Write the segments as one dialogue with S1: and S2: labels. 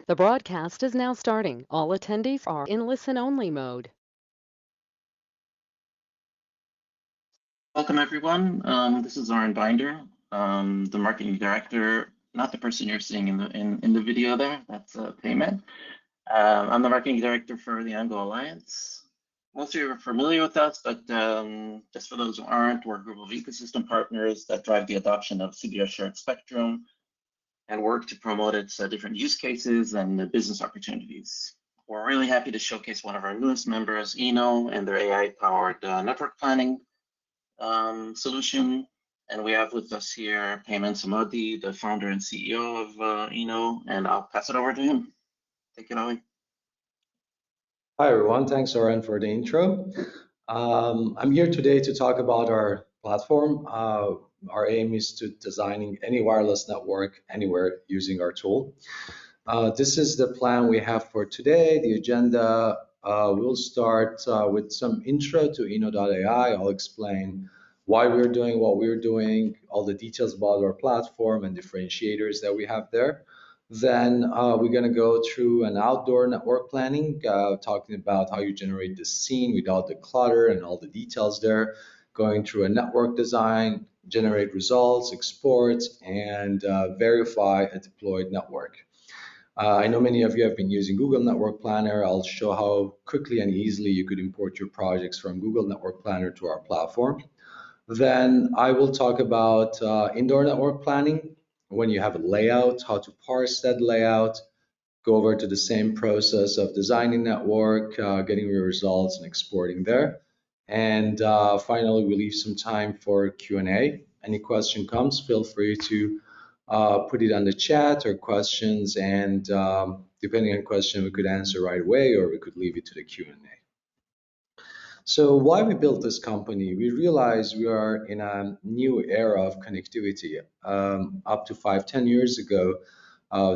S1: The broadcast is now starting. All attendees are in listen-only mode.
S2: Welcome, everyone. This is Aaron Binder, the marketing director, not the person you're seeing in the video there. That's Payman. I'm the marketing director for the OnGo Alliance. Most of you are familiar with us, but just for those who aren't, we're a group of ecosystem partners that drive the adoption of CBRS Shared Spectrum and work to promote its different use cases and business opportunities. We're really happy to showcase one of our newest members, eino, and their AI-powered network planning solution. And we have with us here Payman Samadi, the founder and CEO of eino, and I'll pass it over to him. Take it away.
S3: Hi, everyone. Thanks, Oren, for the intro. I'm here today to talk about our platform. Our aim is to designing any wireless network anywhere using our tool. This is the plan we have for today. The agenda, we'll start with some intro to eino.ai. I'll explain why we're doing what we're doing, all the details about our platform and differentiators that we have there. Then we're going to go through an outdoor network planning, talking about how you generate the scene without the clutter and all the details there, going through a network design, generate results, export, and verify a deployed network. I know many of you have been using Google Network Planner. I'll show how quickly and easily you could import your projects from Google Network Planner to our platform. Then I will talk about indoor network planning, when you have a layout, how to parse that layout, go over to the same process of designing network, getting your results and exporting there. And finally, we leave some time for Q&A. Any question comes, feel free to put it on the chat or questions, and depending on the question, we could answer right away or we could leave it to the Q&A. So why we built this company? We realized we are in a new era of connectivity. Up to 5-10 years ago,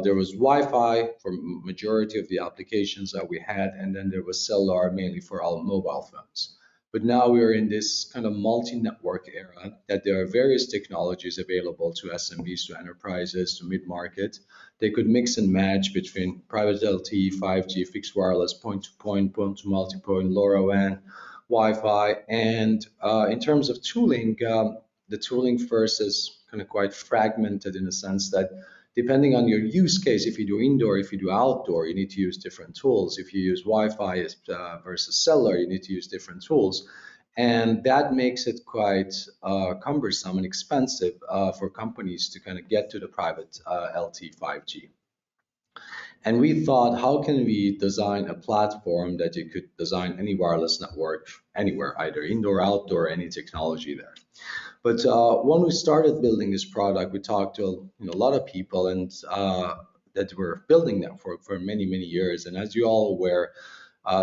S3: there was Wi-Fi for majority of the applications that we had, and then there was cellular mainly for all mobile phones. But now we are in this kind of multi-network era that there are various technologies available to SMBs, to enterprises, to mid-market. They could mix and match between private LTE, 5G, fixed wireless, point-to-point, point-to-multipoint, LoRaWAN, Wi-Fi. And in terms of tooling, the tooling first is kind of quite fragmented in the sense that depending on your use case, if you do indoor, if you do outdoor, you need to use different tools. If you use Wi-Fi versus cellular, you need to use different tools. And that makes it quite cumbersome and expensive for companies to kind of get to the private LTE 5G. And we thought, how can we design a platform that you could design any wireless network anywhere, either indoor, outdoor, any technology there. But when we started building this product, we talked to a lot of people and that were building that for many, many years. And as you all aware,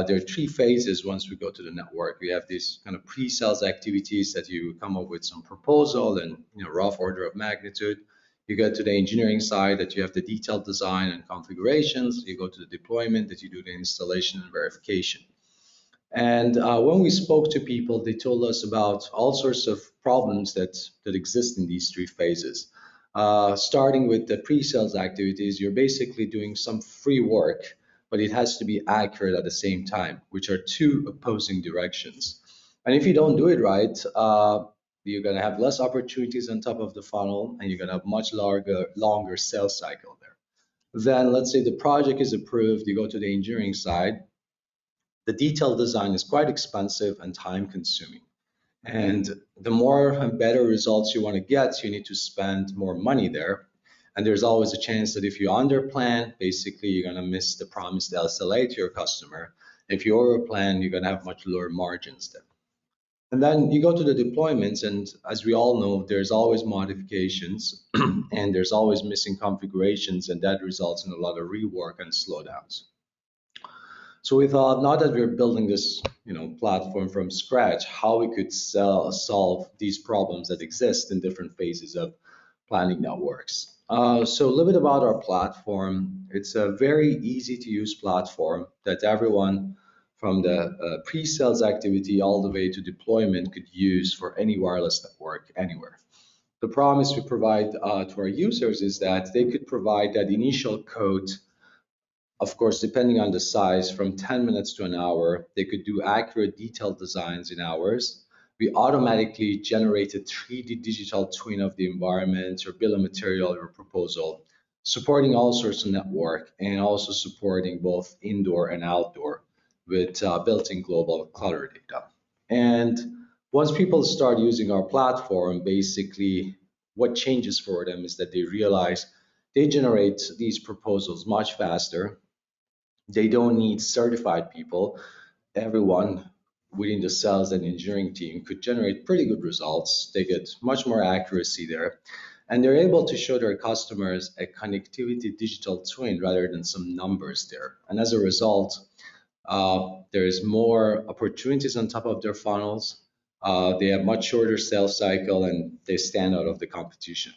S3: there are 3 phases once we go to the network. We have these kind of pre-sales activities that you come up with some proposal and rough order of magnitude. You get to the engineering side that you have the detailed design and configurations. You go to the deployment that you do the installation and verification. And when we spoke to people, they told us about all sorts of problems that exist in these 3 phases. Starting with the pre-sales activities, you're basically doing some free work, but it has to be accurate at the same time, which are 2 opposing directions. And if you don't do it right, you're going to have less opportunities on top of the funnel, and you're going to have much longer sales cycle there. Then let's say the project is approved, you go to the engineering side. The detailed design is quite expensive and time consuming. And the more and better results you want to get, you need to spend more money there. And there's always a chance that if you underplan, basically you're going to miss the promised SLA to your customer. If you overplan, you're going to have much lower margins there. And then you go to the deployments, and as we all know, there's always modifications and there's always missing configurations, and that results in a lot of rework and slowdowns. So we thought, now that we're building this platform from scratch, how we could solve these problems that exist in different phases of planning networks. So a little bit about our platform. It's a very easy to use platform that everyone from the pre-sales activity all the way to deployment could use for any wireless network anywhere. The promise we provide to our users is that they could provide that initial code Of course, depending on the size, from 10 minutes to an hour, they could do accurate, detailed designs in hours. We automatically generate a 3D digital twin of the environment or bill of material or proposal, supporting all sorts of network and also supporting both indoor and outdoor with built-in global clutter data. And once people start using our platform, basically what changes for them is that they realize they generate these proposals much faster. They don't need certified people. Everyone within the sales and engineering team could generate pretty good results. They get much more accuracy there. And they're able to show their customers a connectivity digital twin rather than some numbers there. And as a result, there's more opportunities on top of their funnels. They have much shorter sales cycle and they stand out of the competition.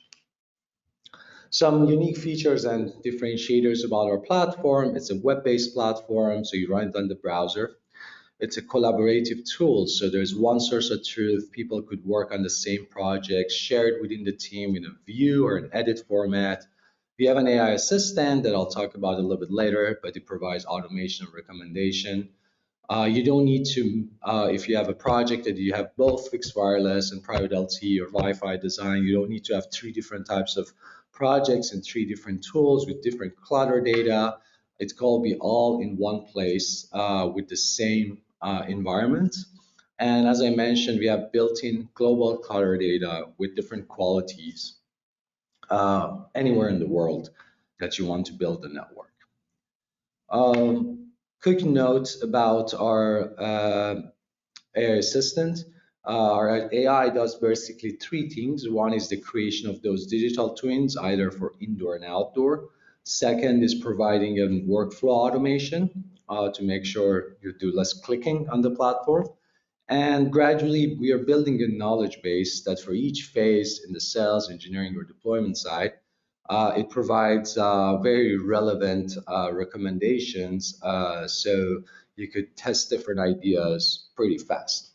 S3: Some unique features and differentiators about our platform. It's a web-based platform, so you run it on the browser. It's a collaborative tool, so there's one source of truth. People could work on the same project, shared within the team in a view or an edit format. We have an AI assistant that I'll talk about a little bit later, but it provides automation and recommendation. You don't need to, if you have a project that you have both fixed wireless and private LTE or Wi-Fi design, you don't need to have three different types of projects and three different tools with different clutter data. It's called be all in one place with the same environment. And as I mentioned, we have built-in global clutter data with different qualities anywhere in the world that you want to build a network. Quick note about our AI assistant. Our AI does basically three things. One is the creation of those digital twins, either for indoor and outdoor. Second is providing a workflow automation to make sure you do less clicking on the platform. And gradually, we are building a knowledge base that for each phase in the sales, engineering, or deployment side, it provides very relevant recommendations so you could test different ideas pretty fast.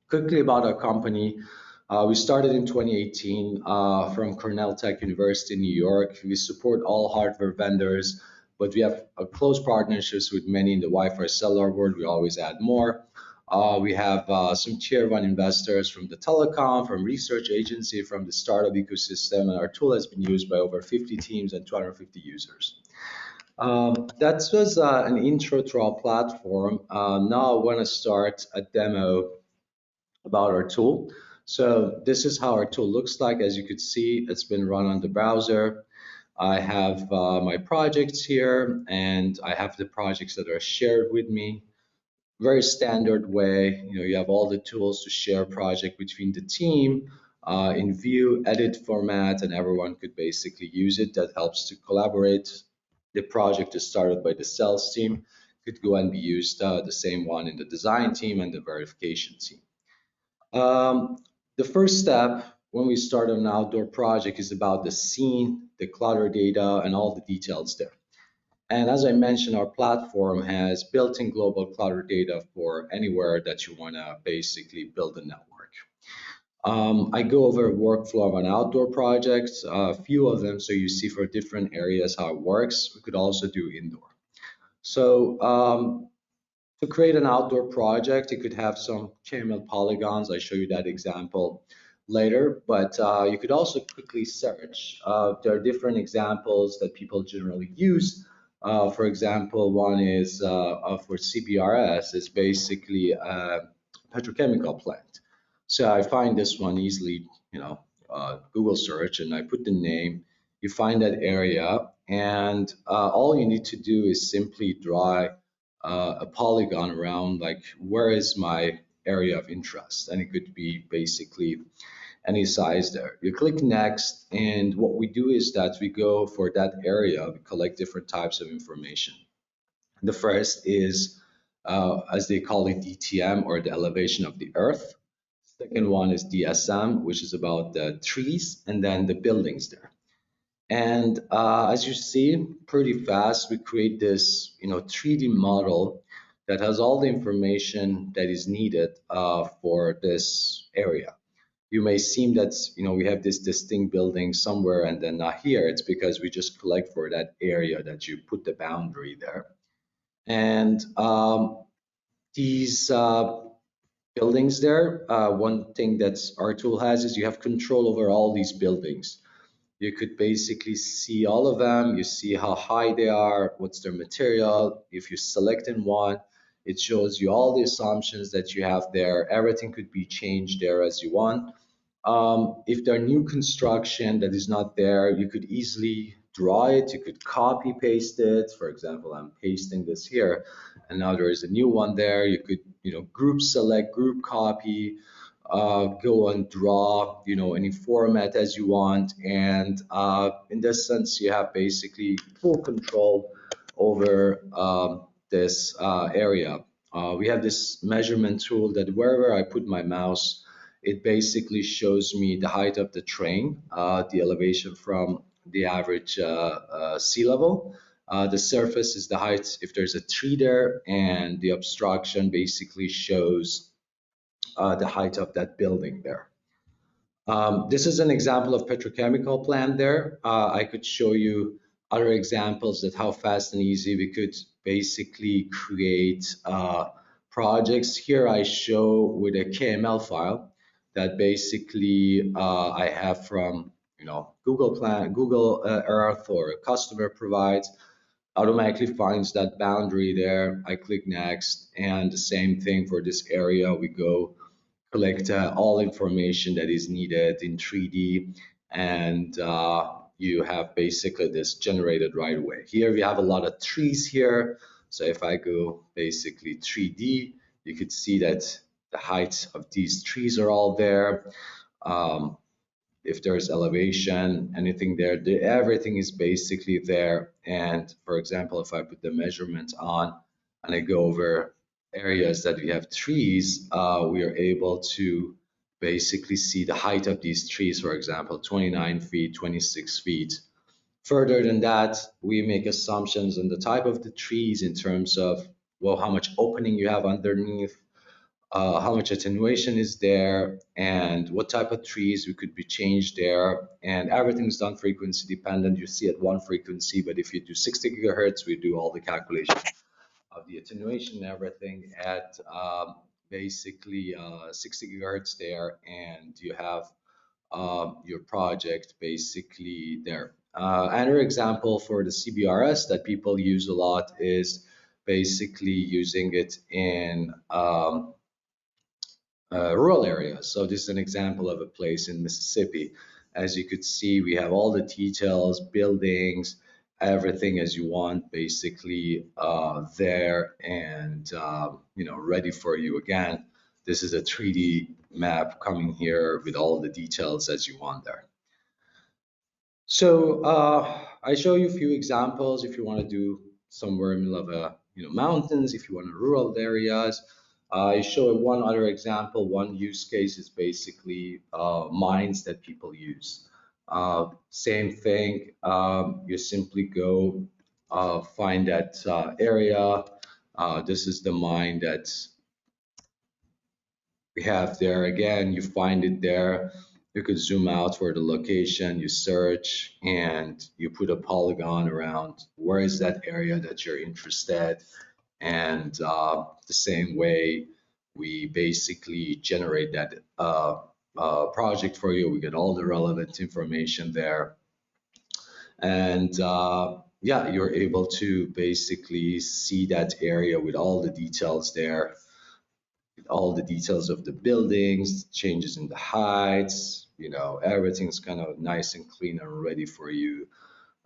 S3: Quickly about our company, we started in 2018 from Cornell Tech University in New York. We support all hardware vendors, but we have close partnerships with many in the Wi-Fi cellular world. We always add more. We have some tier one investors from the telecom, from research agency, from the startup ecosystem, and our tool has been used by over 50 teams and 250 users. That was an intro to our platform. Now I want to start a demo about our tool. So this is how our tool looks like. As you could see, it's been run on the browser. I have my projects here, and I have the projects that are shared with me. Very standard way. You have all the tools to share project between the team in view, edit format, and everyone could basically use it. That helps to collaborate. The project is started by the sales team, could go and be used the same one in the design team and the verification team. The first step when we start an outdoor project is about the scene, the clutter data, and all the details there. And as I mentioned, our platform has built-in global clutter data for anywhere that you want to basically build a network. I go over a workflow of an outdoor project, a few of them, so you see for different areas how it works. We could also do indoor. So to create an outdoor project, you could have some KML polygons. I show you that example later, but you could also quickly search. There are different examples that people generally use. For example, one is for CBRS, is basically a petrochemical plant. So I find this one easily, Google search, and I put the name. You find that area, and all you need to do is simply draw a polygon around, like, where is my area of interest, and it could be basically any size there. You click next, and what we do is that we go for that area, we collect different types of information. The first is, as they call it, DTM, or the elevation of the earth. Second one is DSM, which is about the trees, and then the buildings there. And as you see, pretty fast, we create this 3D model that has all the information that is needed for this area. you may seem that we have this distinct building somewhere and then not here. It's because we just collect for that area that you put the boundary there. And these buildings there, one thing that our tool has is you have control over all these buildings. You could basically see all of them. You see how high they are, what's their material. If you select in one, it shows you all the assumptions that you have there. Everything could be changed there as you want. If there are new construction that is not there, you could easily draw it. You could copy paste it. For example, I'm pasting this here, and now there is a new one there. You could, group select, group copy, go and draw, any format as you want. And in this sense, you have basically full control over this area. We have this measurement tool that wherever I put my mouse, it basically shows me the height of the train, the elevation from the average sea level. The surface is the height if there's a tree there, and the obstruction basically shows the height of that building there. This is an example of petrochemical plant there. I could show you other examples that how fast and easy we could basically create projects. Here I show with a KML file that basically I have from Google Earth, or a customer provides, automatically finds that boundary there. I click next, and the same thing for this area. We go collect all information that is needed in 3D, and you have basically this generated right away. Here we have a lot of trees here, so if I go basically 3D, you could see that the heights of these trees are all there. If there's elevation, anything there, everything is basically there. And for example, if I put the measurement on and I go over areas that we have trees, we are able to basically see the height of these trees, for example, 29 feet, 26 feet. Further than that, we make assumptions on the type of the trees in terms of, well, how much opening you have underneath, how much attenuation is there, and what type of trees we could be changed there. And everything's done frequency dependent. You see at one frequency, but if you do 60 gigahertz, we do all the calculations of the attenuation and everything at basically 60 gigahertz there, and you have your project basically there. Another example for the CBRS that people use a lot is basically using it in rural areas. So this is an example of a place in Mississippi. As you could see, we have all the details, buildings, everything as you want, basically there, and ready for you. Again, this is a 3D map coming here with all the details as you want there. So I show you a few examples if you want to do somewhere in the middle of mountains, if you want rural areas. I show one other example. One use case is basically mines that people use. Same thing, you simply go find that area. This is the mine that we have there. Again, you find it there. You could zoom out for the location, you search, and you put a polygon around where is that area that you're interested. And the same way, we basically generate that project for you. We get all the relevant information there. And yeah, you're able to basically see that area with all the details there, all the details of the buildings, changes in the heights, everything's kind of nice and clean and ready for you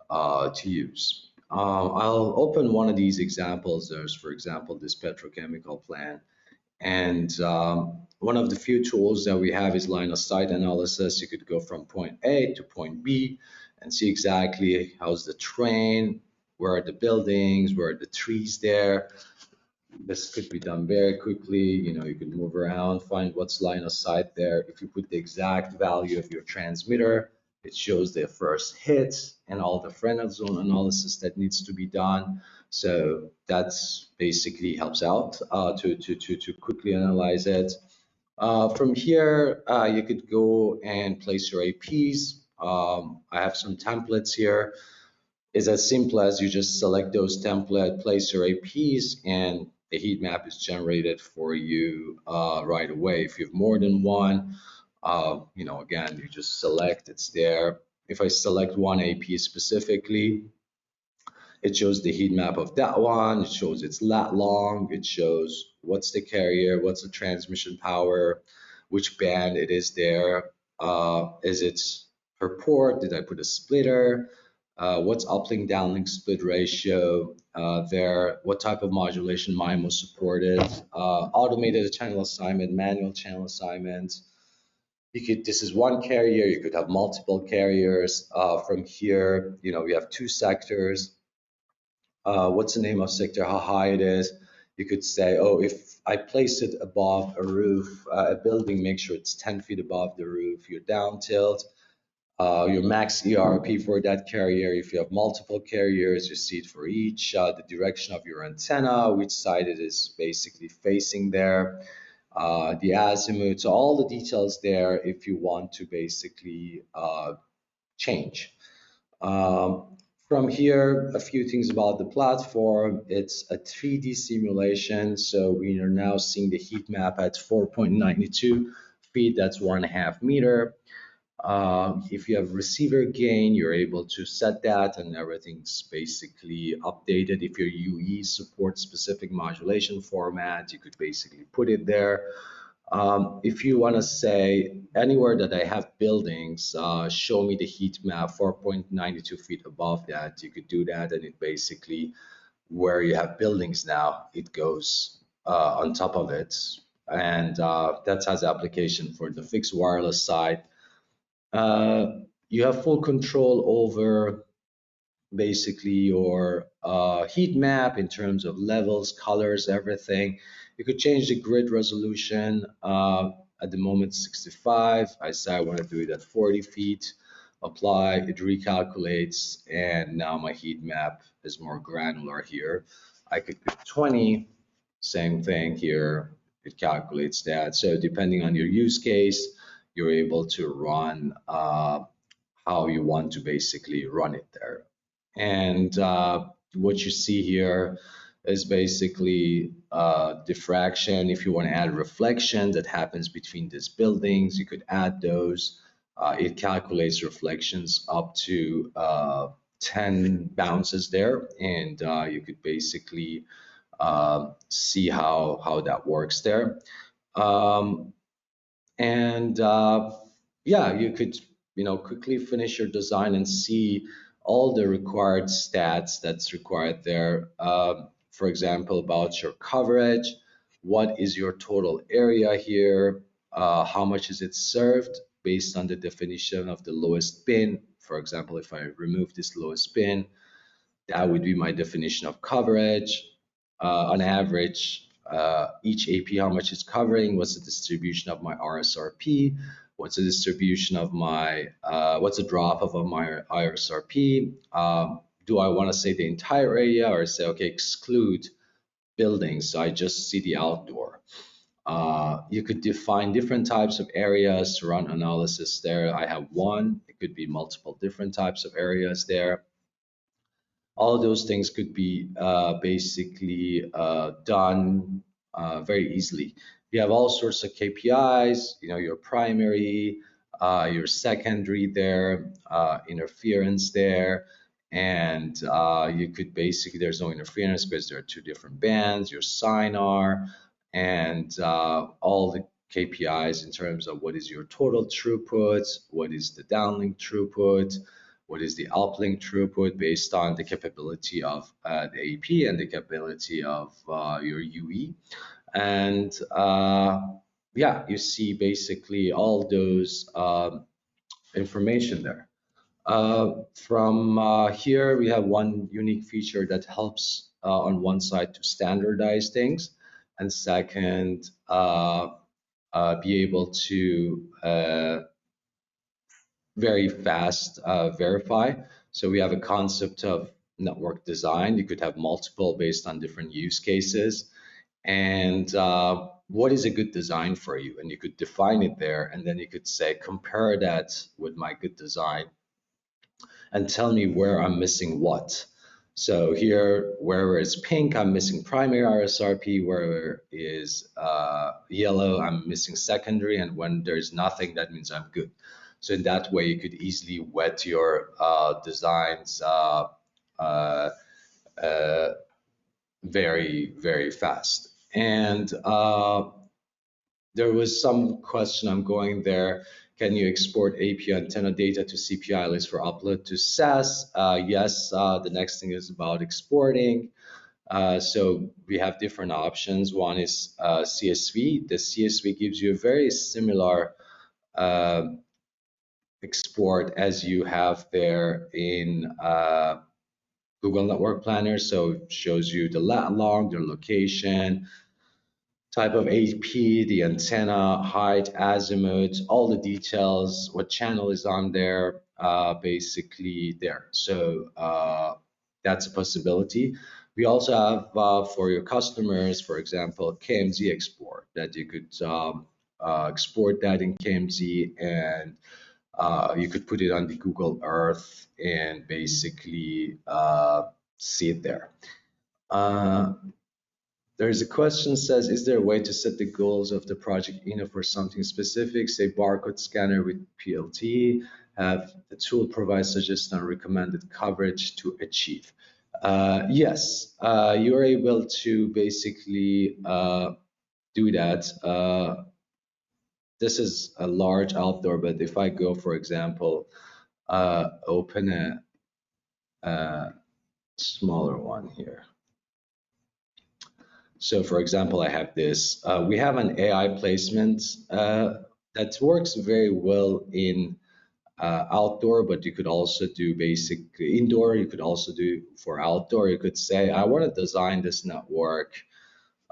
S3: to use. I'll open one of these examples. There's, for example, this petrochemical plant. And one of the few tools that we have is line of sight analysis. You could go from point A to point B and see exactly how's the terrain, where are the buildings, where are the trees there. This could be done very quickly. You can move around, find what's line of sight there. If you put the exact value of your transmitter, it shows the first hit and all the Fresnel zone analysis that needs to be done. So that's basically helps out to quickly analyze it. From here, you could go and place your APs. I have some templates here. It's as simple as you just select those templates, place your APs, and a heat map is generated for you right away. If you have more than one, again, you just select, it's there. If I select one AP specifically, it shows the heat map of that one. It shows its lat long. It shows what's the carrier, what's the transmission power, which band it is there. Is it per port? Did I put a splitter? What's uplink downlink split ratio there? What type of modulation MIMO supported? Automated channel assignment, manual channel assignment. This is one carrier. You could have multiple carriers. From here, we have two sectors. What's the name of sector, how high it is. You could say, oh, if I place it above a roof, a building, make sure it's 10 feet above the roof. Your down tilt, your max ERP for that carrier. If you have multiple carriers, you see it for each. The direction of your antenna, which side it is basically facing there. The azimuth, so all the details there if you want to basically change. From here, a few things about the platform. It's a 3D simulation, so we are now seeing the heat map at 4.92 feet, that's 1.5 meter. If you have receiver gain, you're able to set that and everything's basically updated. If your UE supports specific modulation format, you could basically put it there. If you want to say anywhere that I have buildings, show me the heat map 4.92 feet above that, you could do that, and it basically, where you have buildings now, it goes on top of it. And that has application for the fixed wireless side. You have full control over basically your heat map in terms of levels, colors, everything. You could change the grid resolution. At the moment, 65. I say I want to do it at 40 feet. Apply, it recalculates, and now my heat map is more granular here. I could put 20, same thing here. It calculates that. So depending on your use case, you're able to run how you want to basically run it there. And what you see here is basically diffraction. If you want to add reflection that happens between these buildings, you could add those. It calculates reflections up to 10 bounces there, and you could basically see how that works there. And yeah, you could quickly finish your design and see all the required stats that's required there. For example, about your coverage, what is your total area here, how much is it served based on the definition of the lowest bin. For example, if I remove this lowest bin, that would be my definition of coverage. On average, each AP, how much it's covering, what's the distribution of my RSRP, what's the distribution of my, what's the drop of my IRSRP. Do I want to say the entire area or say, okay, exclude buildings, so I just see the outdoor. You could define different types of areas to run analysis there. I have one, it could be multiple different types of areas there. All of those things could be basically done very easily. You have all sorts of KPIs, your primary, your secondary there, interference there, and you could basically, there's no interference because there are two different bands, your SINR, and all the KPIs in terms of what is your total throughput, what is the downlink throughput, what is the uplink throughput based on the capability of the AP and the capability of your UE. And yeah, you see basically all those information there. From here, we have one unique feature that helps on one side to standardize things, and second, be able to very fast verify. So we have a concept of network design. You could have multiple based on different use cases. and what is a good design for you, and you could define it there, and then you could say compare that with my good design and tell me where I'm missing what. So here, where it's pink, I'm missing primary RSRP. Where is yellow, I'm missing secondary. And when there's nothing, that means I'm good. So in that way, you could easily wet your designs uh, very, very fast. And there was some question, I'm going there. Can you export API antenna data to CPI list for upload to SAS? Yes, the next thing is about exporting. So we have different options. One is CSV. The CSV gives you a very similar export as you have there in Google Network Planner. So it shows you the lat long, the location, type of AP, the antenna, height, azimuth, all the details, what channel is on there, basically there. So that's a possibility. We also have for your customers, for example, KMZ export, that you could export that in KMZ, and you could put it on the Google Earth and basically see it there. There's a question says, is there a way to set the goals of the project for something specific, say barcode scanner with PLT, have the tool provide suggested and recommended coverage to achieve? Yes, you're able to basically do that. This is a large outdoor, but if I go, for example, open a smaller one here. So for example, I have this, we have an AI placement that works very well in outdoor, but you could also do basically indoor. You could also do for outdoor. You could say, I want to design this network,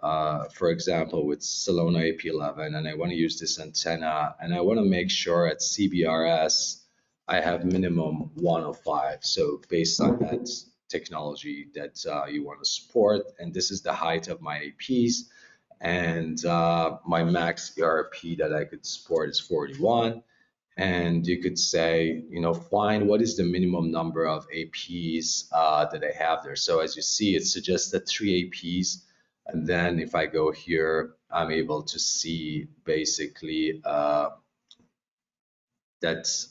S3: for example, with Solana AP11, and I want to use this antenna, and I want to make sure at CBRS I have minimum 105. So based on that technology that you want to support, and this is the height of my APs, and my max ERP that I could support is 41. And you could say, find what is the minimum number of APs that I have there. So as you see, it suggests that 3 APs. And then if I go here, I'm able to see basically that's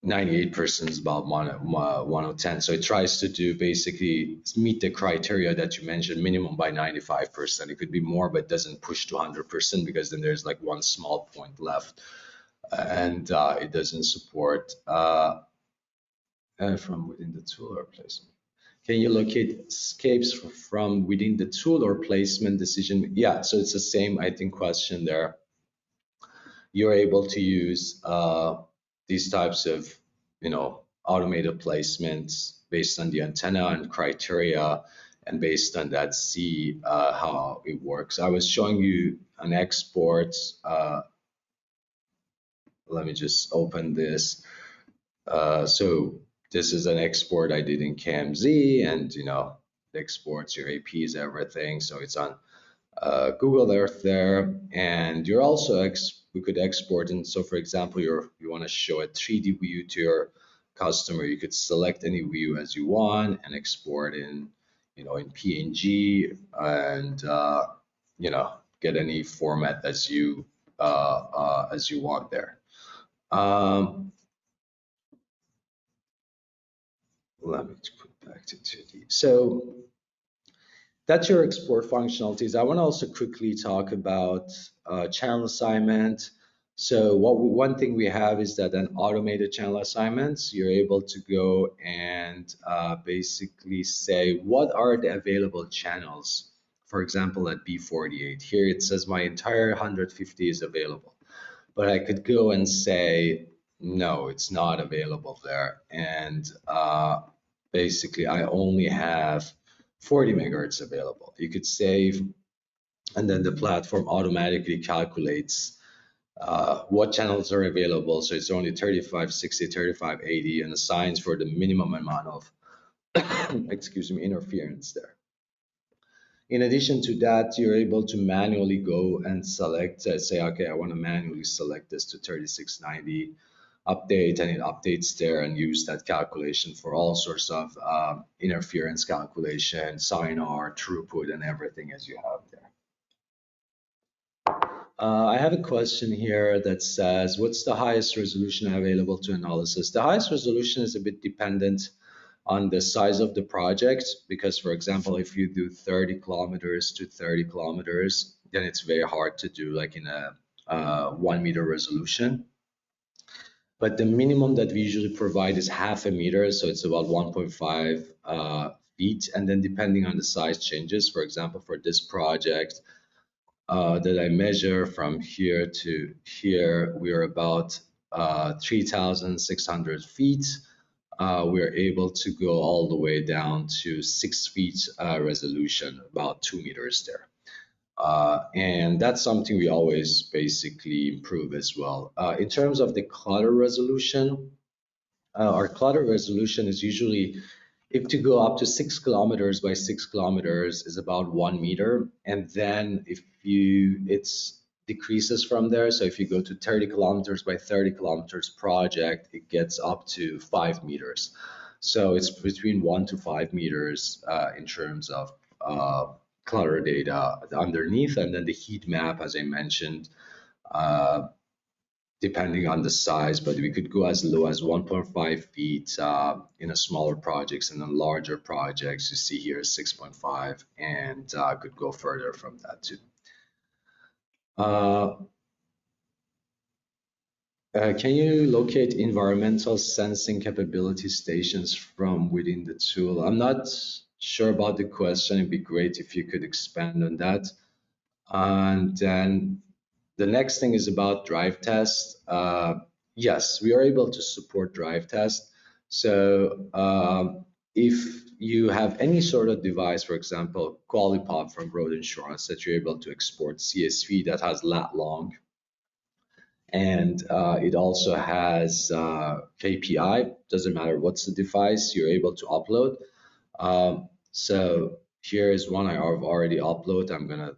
S3: 98% is about 110. So it tries to do basically meet the criteria that you mentioned, minimum by 95%. It could be more, but doesn't push to 100% because then there's like one small point left. And it doesn't support from within the tool or placement. Can you locate escapes from within the tool or placement decision? Yeah, so it's the same, I think, question there. You're able to use these types of, automated placements based on the antenna and criteria, and based on that, see how it works. I was showing you an export. Let me just open this. So this is an export I did in KMZ, and it exports your APs, everything. So it's on Google Earth there, and you're also we could export. And so, for example, you want to show a 3D view to your customer. You could select any view as you want and export in in PNG, and get any format as you want there. Let me put back to 2D. So that's your export functionalities. I want to also quickly talk about channel assignment. So one thing we have is that an automated channel assignments, you're able to go and basically say, what are the available channels? For example, at B48, here it says my entire 150 is available. But I could go and say, no, it's not available there. And basically, I only have 40 megahertz available. You could save, and then the platform automatically calculates what channels are available. So it's only 35, 60, 35, 80, and assigns for the minimum amount of, excuse me, interference there. In addition to that, you're able to manually go and select, say, okay, I want to manually select this to 3690, update, and it updates there, and use that calculation for all sorts of interference calculation, SINR, throughput, and everything as you have there. I have a question here that says, what's the highest resolution available to analysis? The highest resolution is a bit dependent on the size of the project, because, for example, if you do 30 kilometers to 30 kilometers, then it's very hard to do like in a 1 meter resolution. But the minimum that we usually provide is half a meter, so it's about 1.5 feet. And then depending on the size changes, for example, for this project, that I measure from here to here, we're about 3,600 feet. We're able to go all the way down to 6 feet resolution, about 2 meters there. And that's something we always basically improve as well. In terms of the clutter resolution, our clutter resolution is usually, if to go up to 6 kilometers by 6 kilometers is about 1 meter, and then if it's decreases from there. So if you go to 30 kilometers by 30 kilometers project, it gets up to 5 meters. So it's between 1 to 5 meters in terms of clutter data underneath, and then the heat map, as I mentioned, depending on the size, but we could go as low as 1.5 feet in a smaller projects, and then larger projects, you see here 6.5, and could go further from that too. Can you locate environmental sensing capability stations from within the tool? I'm not sure about the question. It'd be great if you could expand on that. And then the next thing is about drive test. Yes, we are able to support drive test. So if you have any sort of device, for example, QualiPop from Road Insurance, that you're able to export CSV that has lat long, and it also has KPI, doesn't matter what's the device, you're able to upload. So here is one I've already uploaded. I'm gonna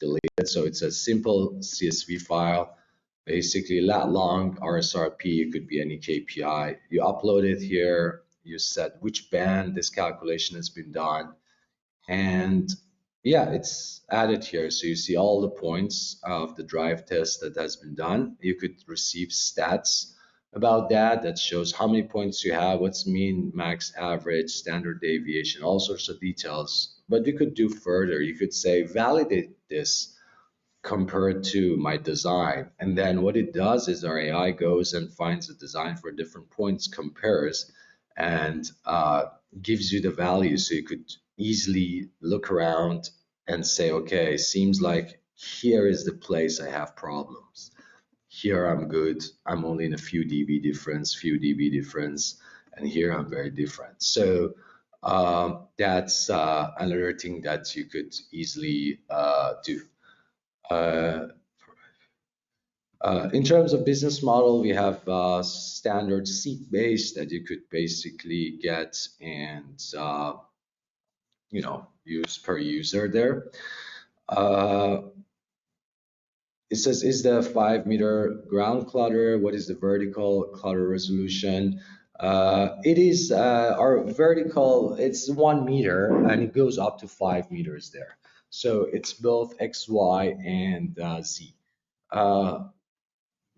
S3: delete it. So it's a simple CSV file, basically lat long, RSRP, it could be any KPI. You upload it here, you set which band this calculation has been done, and yeah, it's added here. So you see all the points of the drive test that has been done. You could receive stats about that. That shows how many points you have, what's mean, max, average, standard deviation, all sorts of details. But you could do further. You could say, validate this compared to my design. And then what it does is our AI goes and finds a design for different points, compares, and gives you the value. So you could easily look around and say, okay, seems like here is the place I have problems. Here I'm good. I'm only in a few dB difference, and here I'm very different. So that's another thing that you could easily do. In terms of business model, we have standard seat-based that you could basically get and use per user there. It says, is the 5 meter ground clutter? What is the vertical clutter resolution? It is our vertical, it's 1 meter, and it goes up to 5 meters there. So it's both X, Y, and Z.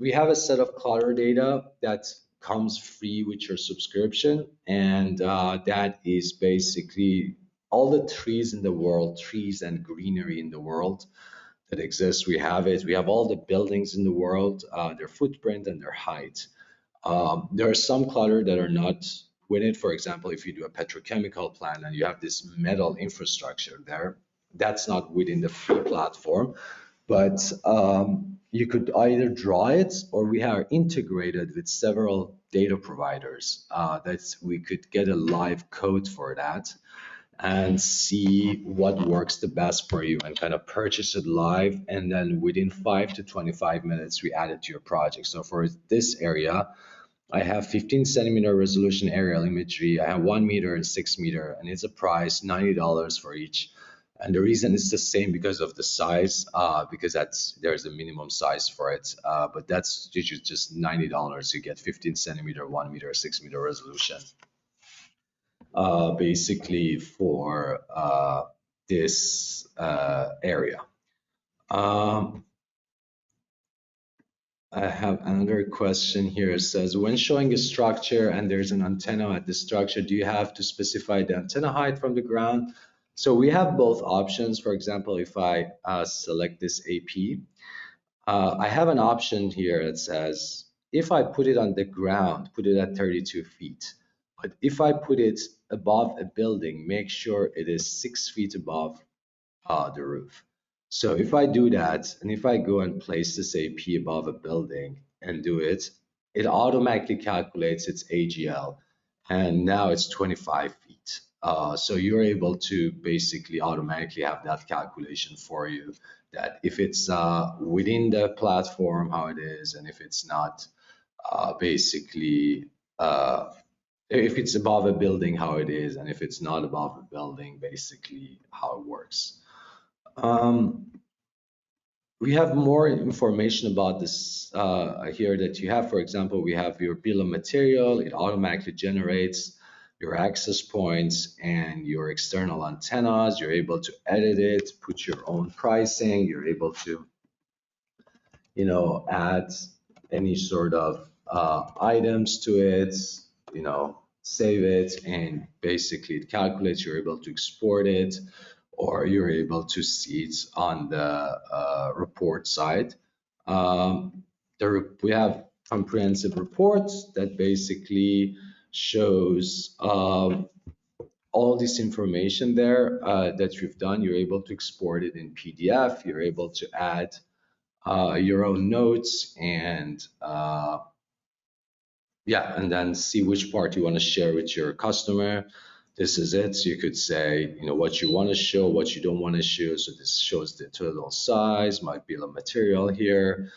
S3: We have a set of clutter data that comes free with your subscription, and that is basically all the trees in the world, trees and greenery in the world that exists. We have it. We have all the buildings in the world, their footprint and their height. There are some clutter that are not with it. For example, if you do a petrochemical plant and you have this metal infrastructure there, that's not within the free platform. But you could either draw it, or we are integrated with several data providers that we could get a live code for that and see what works the best for you, and kind of purchase it live, and then within 5 to 25 minutes we add it to your project. So for this area, I have 15 centimeter resolution aerial imagery. I have 1 meter and 6 meter, and it's a price $90 for each. And the reason it's the same because of the size, because there's a minimum size for it. But that's usually just $90. You get 15 centimeter, 1 meter, 6 meter resolution. Basically for this area. I have another question here. It says, when showing a structure and there's an antenna at the structure, do you have to specify the antenna height from the ground? So we have both options. For example, if I select this AP, I have an option here that says, if I put it on the ground, put it at 32 feet. But if I put it above a building, make sure it is 6 feet above the roof. So if I do that, and if I go and place this AP above a building and do it, it automatically calculates its AGL, and now it's 25 feet. So you're able to basically automatically have that calculation for you, that if it's within the platform, how it is, and if it's not, basically, if it's above a building, how it is, and if it's not above a building, basically how it works. We have more information about this here that you have. For example, we have your bill of material. It automatically generates your access points and your external antennas. You're able to edit it, put your own pricing. You're able to, add any sort of items to it, save it, and basically it calculates. You're able to export it, or you're able to see it on the report side. We have comprehensive reports that basically shows all this information there that you've done. You're able to export it in PDF. You're able to add your own notes and and then see which part you want to share with your customer. This is it. So you could say, what you want to show, what you don't want to show. So this shows the total size, my bill of material here,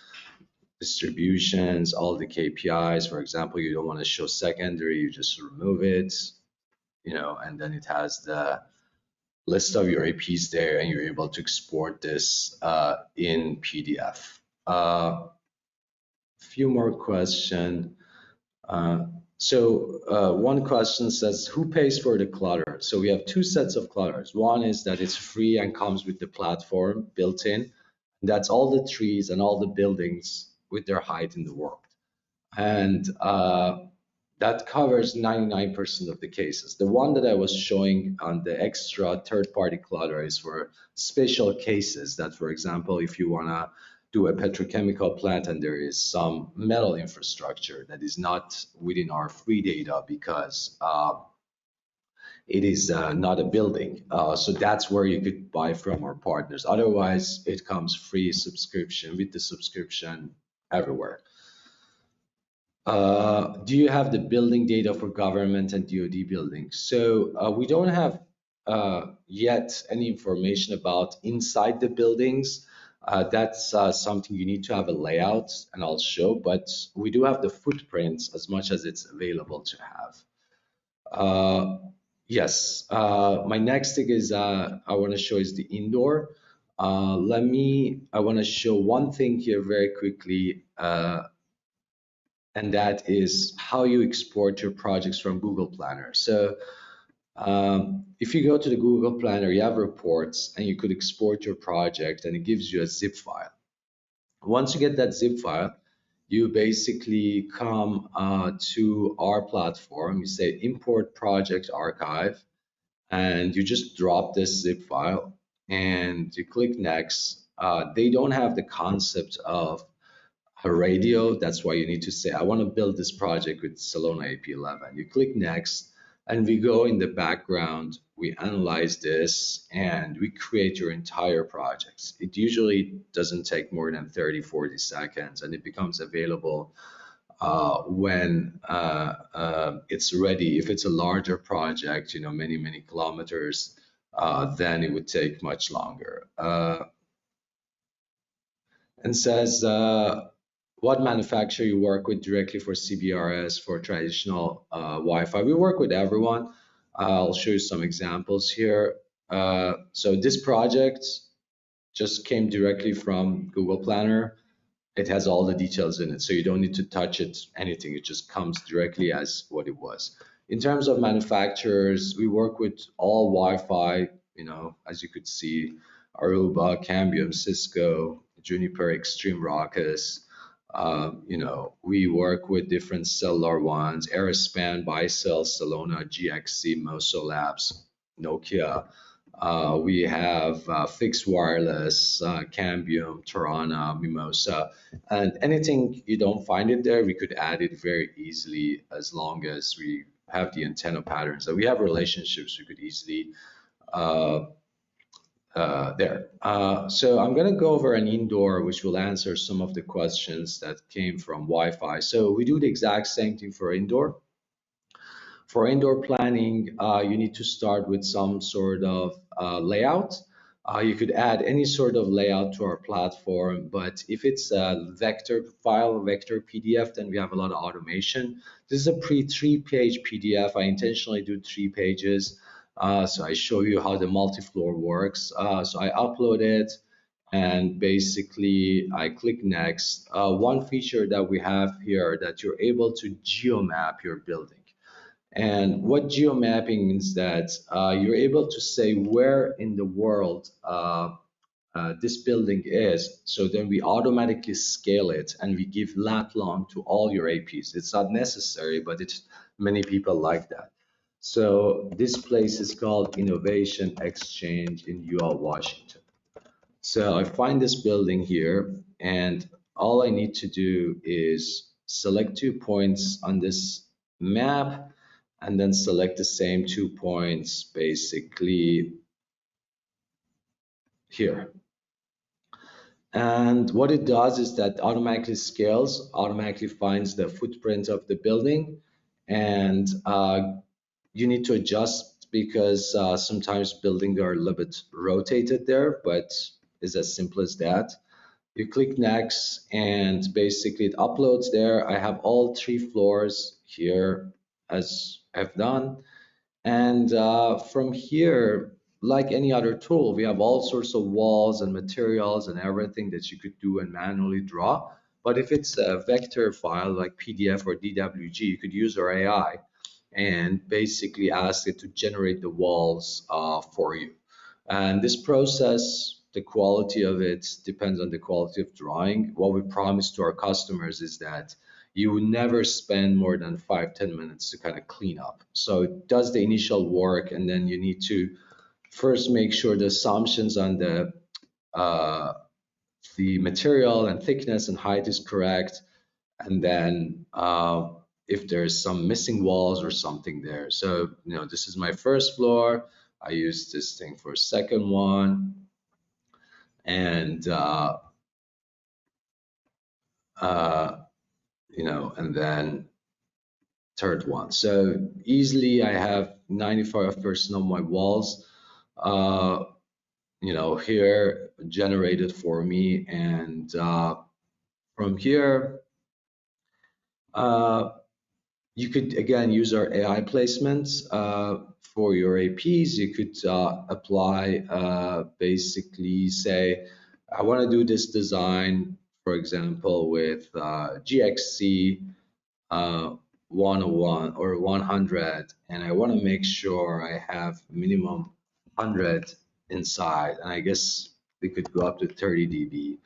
S3: distributions, all the KPIs. For example, you don't want to show secondary, you just remove it, and then it has the list of your APs there, and you're able to export this in PDF. Few more questions. One question says, who pays for the clutter? So we have two sets of clutters. One is that it's free and comes with the platform built in. That's all the trees and all the buildings with their height in the world. And that covers 99% of the cases. The one that I was showing on the extra third-party clutter is for special cases that, for example, if you want to do a petrochemical plant and there is some metal infrastructure that is not within our free data because it is not a building. So that's where you could buy from our partners. Otherwise, it comes free subscription with the subscription everywhere. Do you have the building data for government and DoD buildings? So we don't have yet any information about inside the buildings. That's something you need to have a layout, and I'll show, but we do have the footprints as much as it's available to have. Yes, my next thing is I want to show is the indoor. I want to show one thing here very quickly, and that is how you export your projects from Google Planner. So if you go to the Google Planner, you have reports, and you could export your project, and it gives you a zip file. Once you get that zip file, you basically come to our platform. You say import project archive, and you just drop this zip file, and you click next. They don't have the concept of a radio. That's why you need to say, I want to build this project with Solana AP11. You click next, and we go in the background, we analyze this, and we create your entire project. It usually doesn't take more than 30, 40 seconds, and it becomes available when it's ready. If it's a larger project, many, many kilometers, then it would take much longer. And says, what manufacturer you work with directly for CBRS, for traditional Wi-Fi? We work with everyone. I'll show you some examples here. So this project just came directly from Google Planner. It has all the details in it, so you don't need to touch it, anything. It just comes directly as what it was. In terms of manufacturers, we work with all Wi-Fi, as you could see, Aruba, Cambium, Cisco, Juniper, Extreme Ruckus. We work with different cellular ones, Aerospan, Bicell, Salona, GXC, Moso Labs, Nokia. We have fixed wireless, Cambium, Tarana, Mimosa, and anything you don't find in there, we could add it very easily as long as we have the antenna patterns that we have relationships, we could easily there. So I'm going to go over an indoor, which will answer some of the questions that came from Wi-Fi. So we do the exact same thing for indoor. For indoor planning, you need to start with some sort of layout. You could add any sort of layout to our platform, but if it's a vector file, vector PDF, then we have a lot of automation. This is a three-page PDF. I intentionally do 3 pages. So I show you how the multi-floor works. So I upload it, and basically I click next. One feature that we have here that you're able to geomap your building. And what geomapping means that you're able to say where in the world this building is. So then we automatically scale it and we give lat long to all your APs. It's not necessary, but many people like that. So this place is called Innovation Exchange in UL Washington. So I find this building here, and all I need to do is select 2 points on this map, and then select the same 2 points basically here. And what it does is that automatically scales, automatically finds the footprint of the building, and you need to adjust because sometimes buildings are a little bit rotated there, but it's as simple as that. You click next, and basically it uploads there. I have all 3 floors here as I've done. And from here, like any other tool, we have all sorts of walls and materials and everything that you could do and manually draw. But if it's a vector file like PDF or DWG, you could use our AI and basically ask it to generate the walls for you. And this process, the quality of it depends on the quality of drawing. What we promise to our customers is that you would never spend more than 5-10 minutes to kind of clean up. So it does the initial work, and then you need to first make sure the assumptions on the material and thickness and height is correct, and then if there's some missing walls or something there. So this is my first floor. I use this thing for a second one, and and then third one. So easily I have 95% of my walls here generated for me, and from here you could again use our AI placements for your APs. You could apply basically say I want to do this design, for example, with GXC 101 or 100, and I want to make sure I have minimum 100 inside, and I guess we could go up to 30 dB.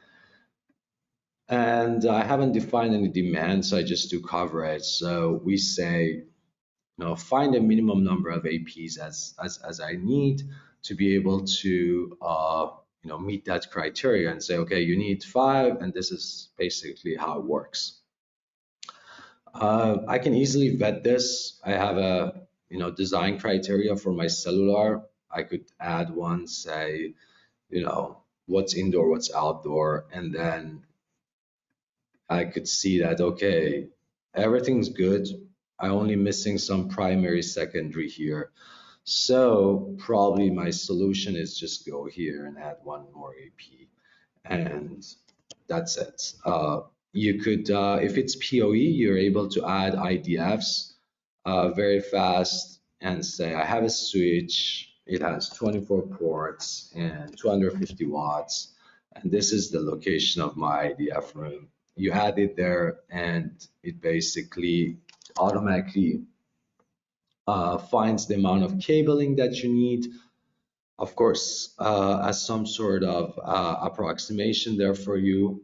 S3: And I haven't defined any demand, so I just do coverage. So we say, find a minimum number of APs as I need to be able to meet that criteria, and say, okay, you need 5, and this is basically how it works. I can easily vet this. I have a design criteria for my cellular. I could add one, say, what's indoor, what's outdoor, and then I could see that, okay, everything's good. I'm only missing some primary, secondary here. So probably my solution is just go here and add one more AP, and that's it. You could, if it's PoE, you're able to add IDFs very fast and say, I have a switch, it has 24 ports and 250 watts. And this is the location of my IDF room. You add it there, and it basically automatically finds the amount of cabling that you need. Of course, as some sort of approximation there for you.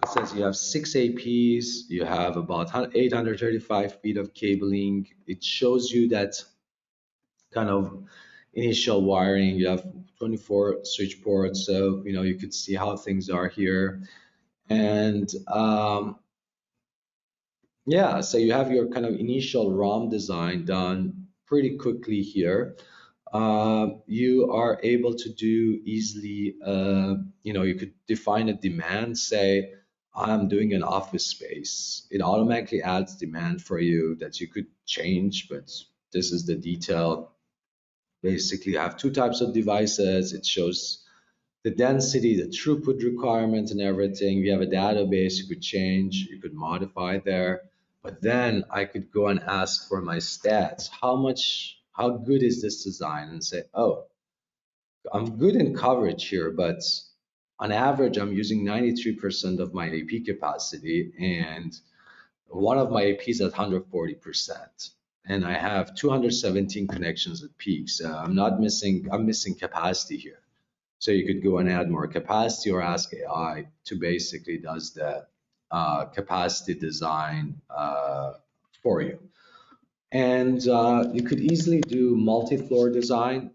S3: It says you have 6 APs, you have about 835 feet of cabling. It shows you that kind of initial wiring. You have 24 switch ports, so you could see how things are here. And yeah, so you have your kind of initial ROM design done pretty quickly here. You are able to do easily, you could define a demand, say, I'm doing an office space. It automatically adds demand for you that you could change, but this is the detail. Basically, you have two types of devices. It shows the density, the throughput requirements and everything. We have a database you could change, you could modify there. But then I could go and ask for my stats. How good is this design? And say, oh, I'm good in coverage here, but on average, I'm using 93% of my AP capacity, and one of my APs at 140%. And I have 217 connections at peak. So I'm missing capacity here. So you could go and add more capacity or ask AI to basically does the capacity design for you. And you could easily do multi-floor design.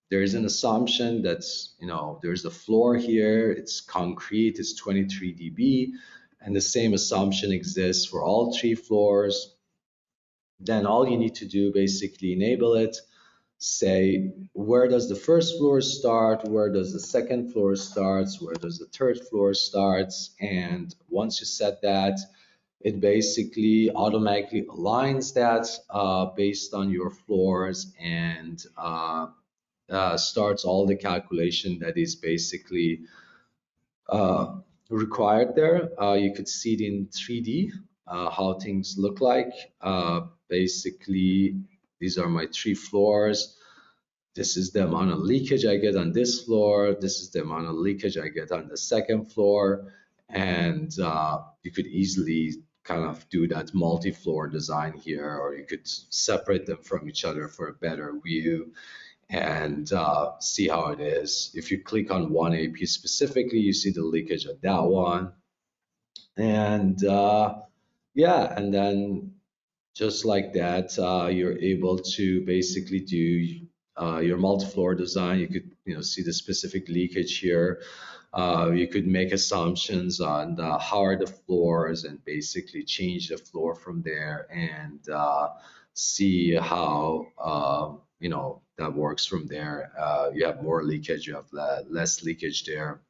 S3: There is an assumption that's, there's a floor here, it's concrete, it's 23 dB, and the same assumption exists for all 3 floors. Then all you need to do, basically enable it, say, where does the first floor start, where does the second floor starts, where does the third floor starts, and once you set that, it basically automatically aligns that based on your floors, and starts all the calculation that is basically required there. You could see it in 3D, how things look like. Basically, these are my 3 floors. This is the amount of leakage I get on this floor. This is the amount of leakage I get on the second floor. And you could easily kind of do that multi-floor design here, or you could separate them from each other for a better view and see how it is. If you click on one AP specifically, you see the leakage of that one. And yeah, and then just like that, you're able to basically do your multi-floor design. You could see the specific leakage here. You could make assumptions on how are the floors and basically change the floor from there, and see how that works from there. You have more leakage, you have less leakage there.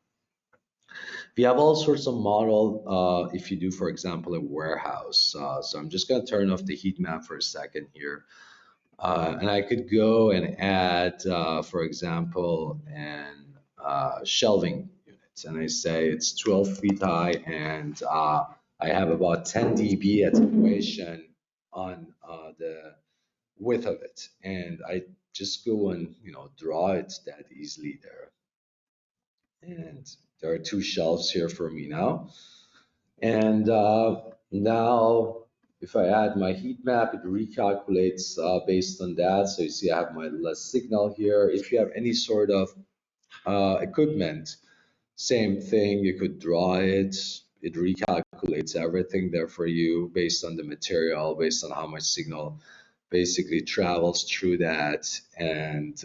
S3: We have all sorts of model if you do, for example, a warehouse. So I'm just going to turn off the heat map for a second here. And I could go and add, for example, an shelving unit. And I say it's 12 feet high, and I have about 10 dB attenuation on the width of it. And I just go and draw it that easily there. And there are 2 shelves here for me now. And now if I add my heat map, it recalculates based on that. So you see I have my less signal here. If you have any sort of equipment, same thing, you could draw it. It recalculates everything there for you based on the material, based on how much signal basically travels through that, and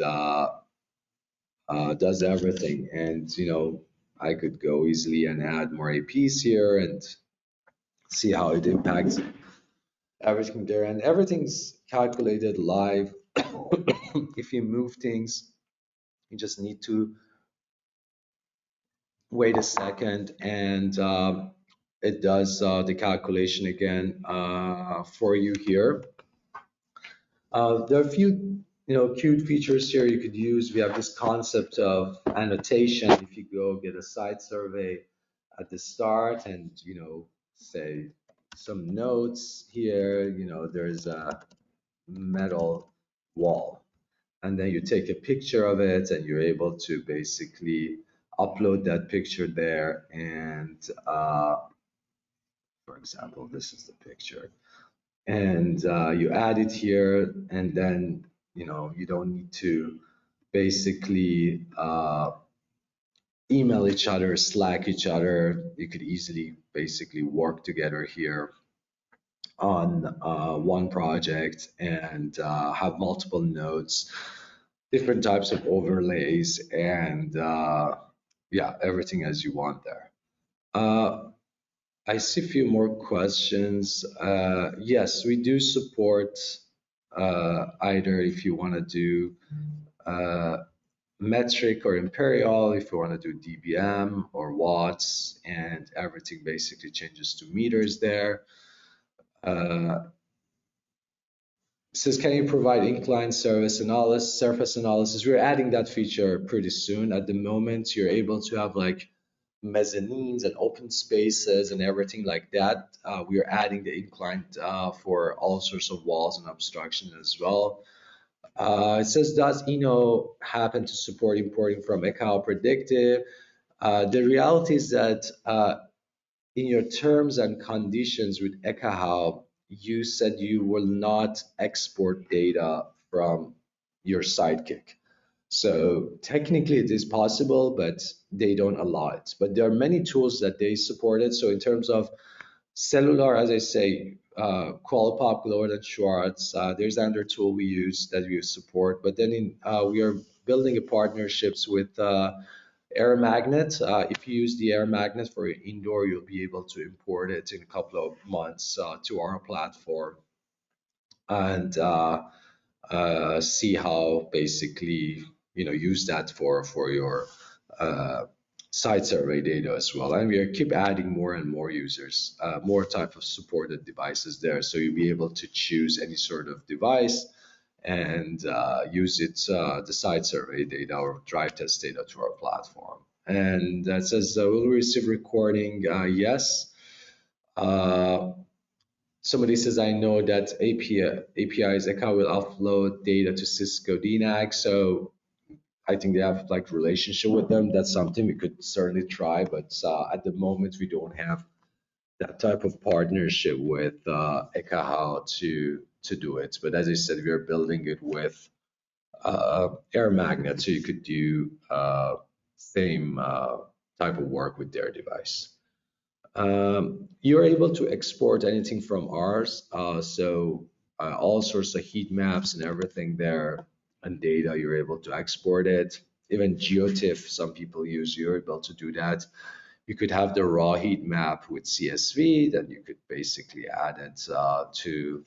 S3: does everything. And I could go easily and add more APs here and see how it impacts everything there. And everything's calculated live. If you move things, you just need to wait a second, and it does the calculation again for you here. There are a few cute features here you could use. We have this concept of annotation. If you go get a site survey at the start and say some notes here, there's a metal wall. And then you take a picture of it and you're able to basically upload that picture there. And for example, this is the picture. And you add it here, and then you don't need to basically email each other, Slack each other. You could easily basically work together here on one project and have multiple nodes, different types of overlays, and yeah, everything as you want there. I see a few more questions. Yes, we do support either if you want to do metric or imperial, if you want to do dBm or watts, and everything basically changes to meters there. Says, can you provide incline surface analysis? We're adding that feature pretty soon. At the moment, you're able to have like mezzanines and open spaces and everything like that. We are adding the incline for all sorts of walls and obstruction as well. It says, does eino happen to support importing from Ekahau Predictive? The reality is that in your terms and conditions with Ekahau, you said you will not export data from your Sidekick. So technically it is possible, but they don't allow it. But there are many tools that they supported. So in terms of cellular, as I say, Qualpop, Gload, and Schwartz, there's another tool we use that we support. But then we are building a partnerships with Air Magnet. If you use the Air Magnet for your indoor, you'll be able to import it in a couple of months to our platform and see how basically use that for your site survey data as well. And we keep adding more and more users, more type of supported devices there. So you'll be able to choose any sort of device and use it, the site survey data or drive test data to our platform. And that says, will we receive recording? Yes. Somebody says, I know that APIs Ekahau will upload data to Cisco DNAG. So I think they have like relationship with them. That's something we could certainly try, but at the moment we don't have that type of partnership with Ekahau to do it. But as I said, we are building it with Air Magnet, so you could do same type of work with their device. You're able to export anything from ours, so all sorts of heat maps and everything there and data, you're able to export it. Even GeoTIFF, some people use, you're able to do that. You could have the raw heat map with CSV, then you could basically add it to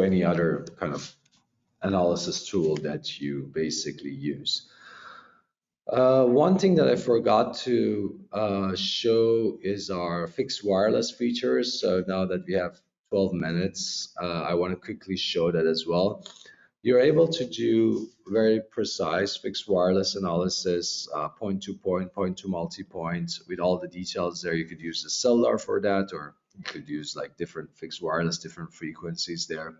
S3: any other kind of analysis tool that you basically use. One thing that I forgot to show is our fixed wireless features. So now that we have 12 minutes, I want to quickly show that as well. You're able to do very precise fixed wireless analysis, point-to-point, point-to-multi-point, with all the details there. You could use the cellular for that, or you could use like different fixed wireless, different frequencies there.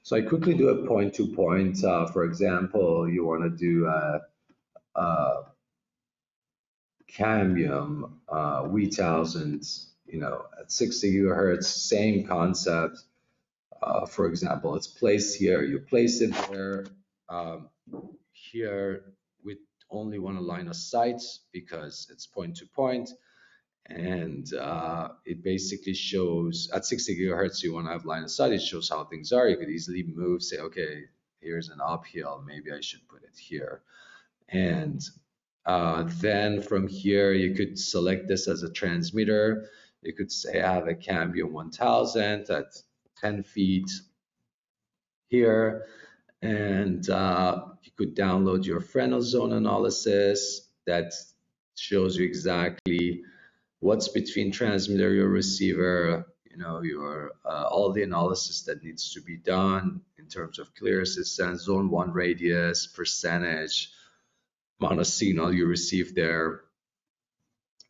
S3: So I quickly do a point-to-point. For example, you want to do a cambium V1000, at 60 gigahertz, same concept. For example, it's placed here. You place it there. Here with only one line of sight because it's point to point, and it basically shows at 60 gigahertz. You want to have line of sight. It shows how things are. You could easily move, say, okay, here's an uphill. Maybe I should put it here, and then from here, you could select this as a transmitter. You could say I have a Cambium 1000 at 10 feet here, and you could download your Fresnel zone analysis that shows you exactly what's between transmitter, your receiver, your all the analysis that needs to be done in terms of clear assistance, zone 1 radius, percentage, amount of signal you receive there.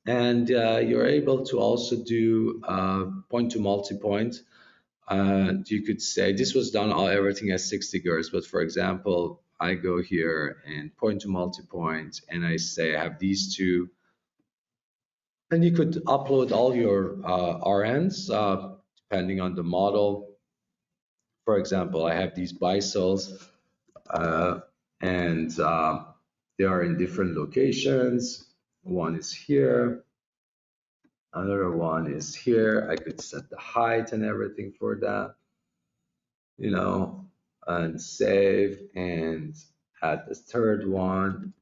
S3: And you're able to also do point to multi-point. You could say this was done everything at 60 gigahertz, but for example, I go here and point to multi-point, and I say I have these two, and you could upload all your RNs depending on the model. For example, I have these bicells, and they are in different locations. One is here, another one is here. I could set the height and everything for that, you know, and save and add the third one,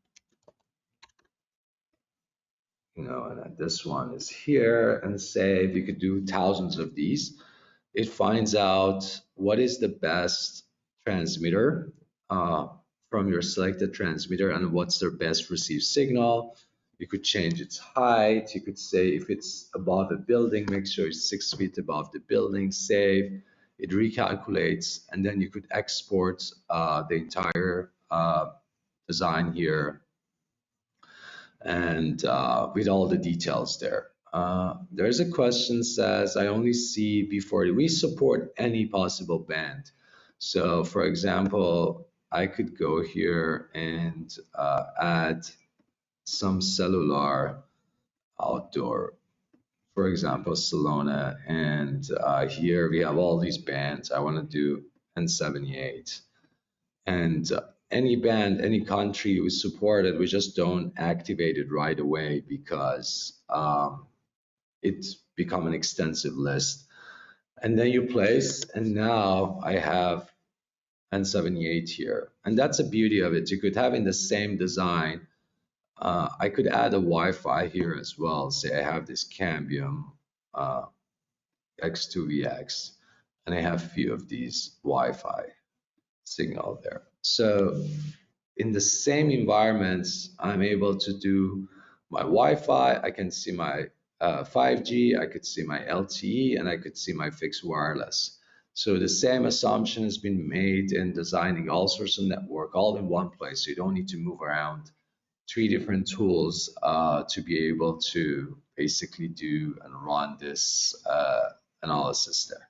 S3: you know, and then this one is here and save. You could do thousands of these. It finds out what is the best transmitter from your selected transmitter and what's their best received signal. You could change its height. You could say if it's above a building, make sure it's 6 feet above the building, save. It recalculates, and then you could export the entire design here and with all the details there. There's a question says, I only see before we support any possible band. So for example, I could go here and add some cellular outdoor, for example, Salona, and here we have all these bands. I want to do N78. And any band, any country we support it, we just don't activate it right away because it's become an extensive list. And then you place, and now I have N78 here. And that's the beauty of it. You could have in the same design, I could add a Wi-Fi here as well. Say I have this Cambium X2VX, and I have a few of these Wi-Fi signal there. So in the same environments, I'm able to do my Wi-Fi. I can see my 5G, I could see my LTE, and I could see my fixed wireless. So the same assumption has been made in designing all sorts of network all in one place. So you don't need to move around 3 different tools to be able to basically do and run this analysis there.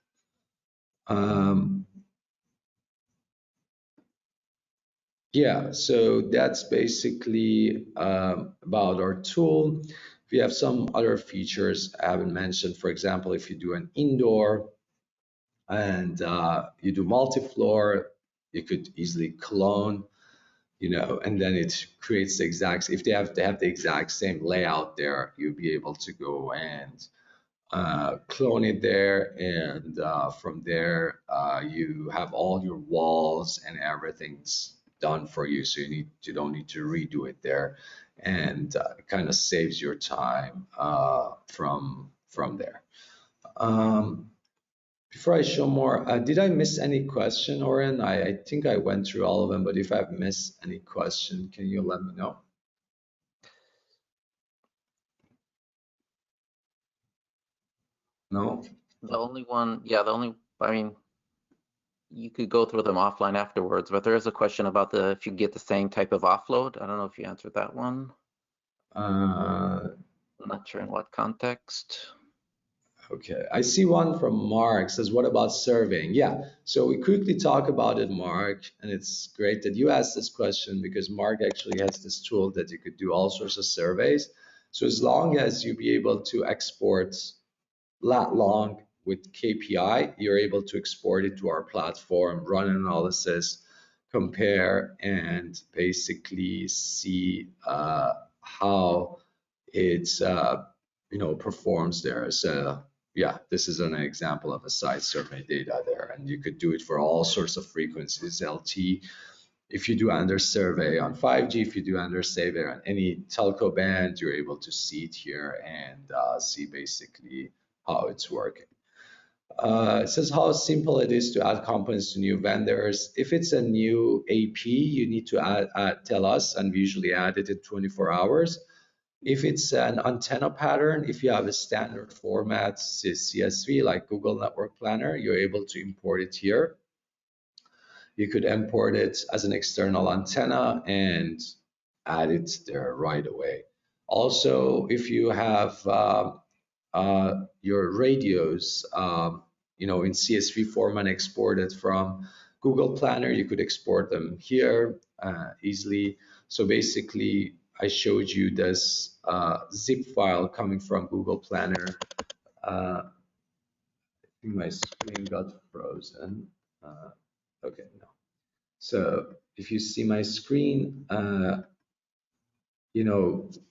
S3: Yeah, so that's basically about our tool. We have some other features I haven't mentioned. For example, if you do an indoor and you do multi-floor, you could easily clone, you know, and then it creates the exact, if they have the exact same layout there, you'll be able to go and clone it there, and from there you have all your walls and everything's done for you, so you don't need to redo it there, and it kind of saves your time from there. Before I show more, did I miss any question, Oren? I think I went through all of them, but if I've missed any question, can you let me know? No?
S4: The only one, yeah, I mean, you could go through them offline afterwards, but there is a question about if you get the same type of offload. I don't know if you answered that one. I'm not sure in what context.
S3: Okay, I see one from Mark, says, what about surveying? Yeah, so we quickly talk about it, Mark, and it's great that you asked this question because Mark actually has this tool that you could do all sorts of surveys. So as long as you be able to export lat long with KPI, you're able to export it to our platform, run an analysis, compare, and basically see how it's performs there. So yeah, this is an example of a site survey data there, and you could do it for all sorts of frequencies, LT. If you do under survey on 5G, if you do under survey on any telco band, you're able to see it here and see basically how it's working. It says how simple it is to add components to new vendors. If it's a new AP, you need to tell us, and we usually add it in 24 hours. If it's an antenna pattern, if you have a standard format, CSV, like Google Network Planner, you're able to import it here. You could import it as an external antenna and add it there right away. Also, if you have your radios, in CSV format exported from Google Planner. You could export them here easily. So basically, I showed you this zip file coming from Google Planner. I think my screen got frozen. Okay, no. So if you see my screen,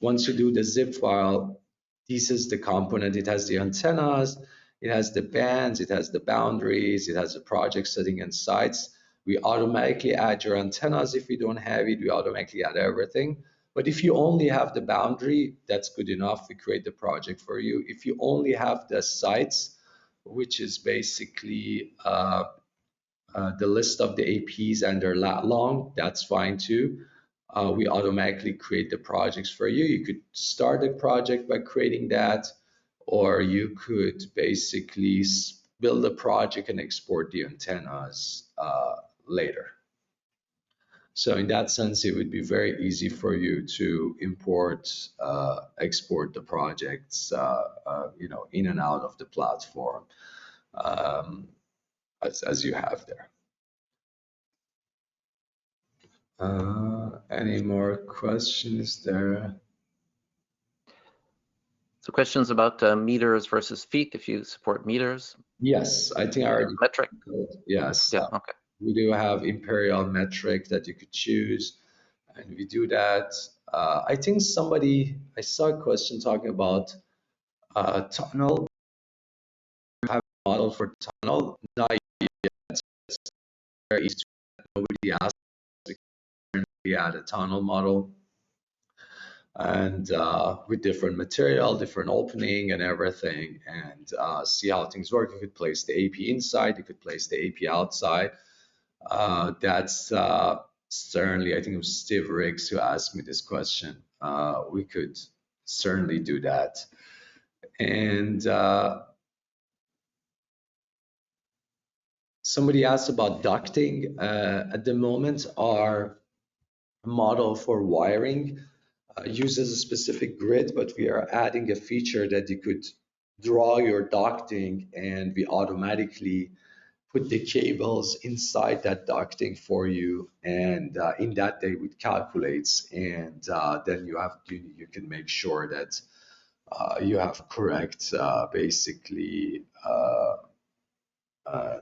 S3: once you do the zip file, this is the component. It has the antennas, it has the bands, it has the boundaries, it has the project setting and sites. We automatically add your antennas. If you don't have it, we automatically add everything. But if you only have the boundary, that's good enough. We create the project for you. If you only have the sites, which is basically the list of the APs and their lat long, that's fine too. We automatically create the projects for you. You could start a project by creating that, or you could basically build a project and export the antennas later. So in that sense, it would be very easy for you to import, export the projects, in and out of the platform as you have there. Any more questions there?
S4: So questions about meters versus feet, if you support meters.
S3: Yes, I think I already
S4: metric.
S3: Yes.
S4: Yeah. Okay.
S3: We do have imperial metric that you could choose, and we do that. I think I saw a question talking about tunnel. We have a model for tunnel. Not yet. It's very easy. Nobody asked. We had a tunnel model, and with different material, different opening and everything, and see how things work. You could place the AP inside, you could place the AP outside. That's certainly, I think it was Steve Riggs who asked me this question. We could certainly do that. And somebody asked about ducting. At the moment, our model for wiring uses a specific grid, but we are adding a feature that you could draw your ducting, and we automatically put the cables inside that ducting for you, and in that day it calculates, and then you can make sure that you have correct basically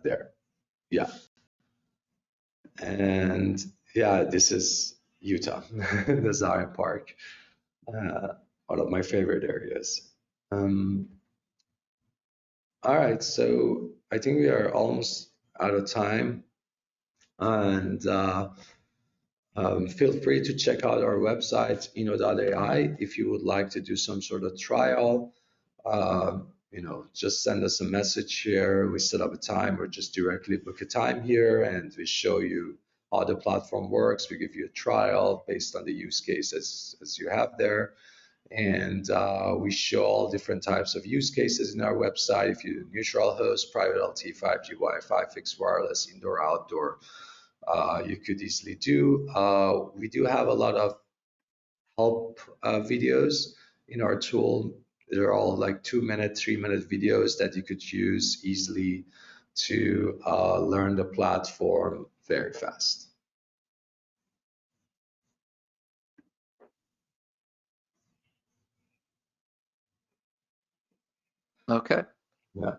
S3: there. Yeah. And yeah, this is Utah, the Zion Park, one of my favorite areas. All right, so I think we are almost out of time, and feel free to check out our website, eino.ai, if you would like to do some sort of trial. Just send us a message here. We set up a time, or just directly book a time here, and we show you how the platform works. We give you a trial based on the use case as you have there. And we show all different types of use cases in our website. If you do neutral host, private LTE, 5G, Wi-Fi, fixed wireless, indoor, outdoor, you could easily do. We do have a lot of help videos in our tool. They're all like 2-minute, 3-minute videos that you could use easily to learn the platform very fast.
S4: Okay.
S3: Yeah.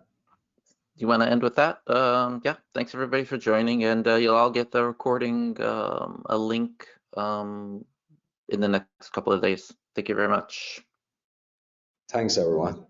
S4: You want to end with that? Yeah. Thanks everybody for joining, and you'll all get the recording, a link in the next couple of days. Thank you very much.
S3: Thanks, everyone.